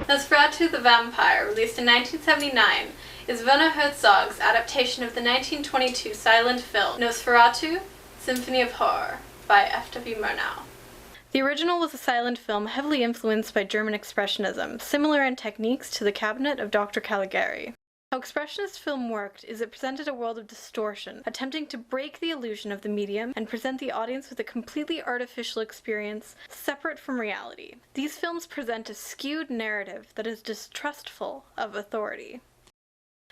Nosferatu the Vampire, released in 1979, is Werner Herzog's adaptation of the 1922 silent film Nosferatu, Symphony of Horror by F.W. Murnau. The original was a silent film heavily influenced by German Expressionism, similar in techniques to The Cabinet of Dr. Caligari. How Expressionist film worked is it presented a world of distortion, attempting to break the illusion of the medium and present the audience with a completely artificial experience separate from reality. These films present a skewed narrative that is distrustful of authority.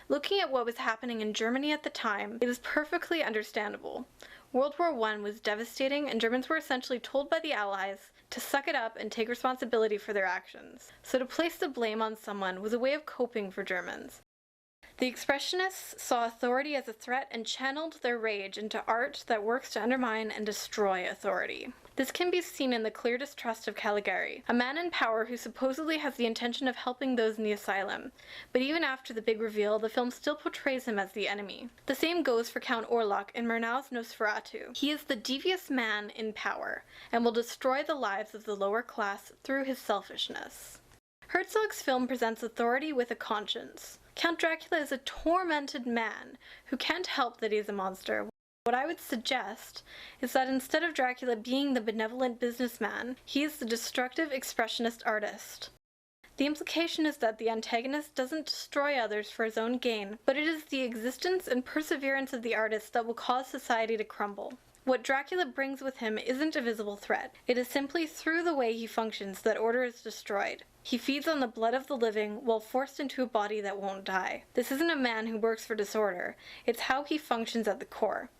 Looking at what was happening in Germany at the time, it is perfectly understandable. World War I was devastating, and Germans were essentially told by the Allies to suck it up and take responsibility for their actions. So to place the blame on someone was a way of coping for Germans. The Expressionists saw authority as a threat and channeled their rage into art that works to undermine and destroy authority. This can be seen in the clear distrust of Caligari, a man in power who supposedly has the intention of helping those in the asylum, but even after the big reveal, the film still portrays him as the enemy. The same goes for Count Orlok in Murnau's Nosferatu. He is the devious man in power, and will destroy the lives of the lower class through his selfishness. Herzog's film presents authority with a conscience. Count Dracula is a tormented man who can't help that he is a monster. What I would suggest is that instead of Dracula being the benevolent businessman, he is the destructive expressionist artist. The implication is that the antagonist doesn't destroy others for his own gain, but it is the existence and perseverance of the artist that will cause society to crumble. What Dracula brings with him isn't a visible threat. It is simply through the way he functions that order is destroyed. He feeds on the blood of the living while forced into a body that won't die. This isn't a man who works for disorder. It's how he functions at the core.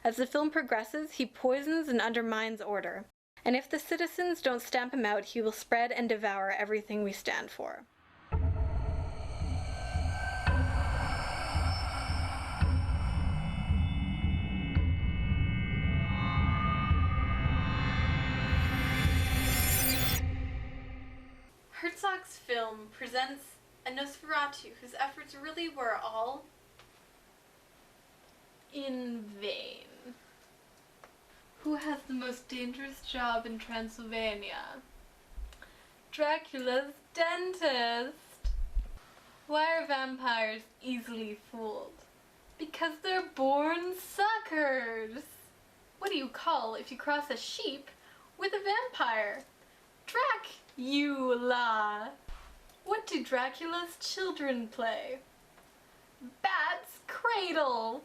As the film progresses, he poisons and undermines order. And if the citizens don't stamp him out, he will spread and devour everything we stand for. Herzog's film presents a Nosferatu whose efforts really were all in vain. Who has the most dangerous job in Transylvania? Dracula's dentist. Why are vampires easily fooled? Because they're born suckers. What do you call if you cross a sheep with a vampire? Dracula. What do Dracula's children play? Bat's cradle.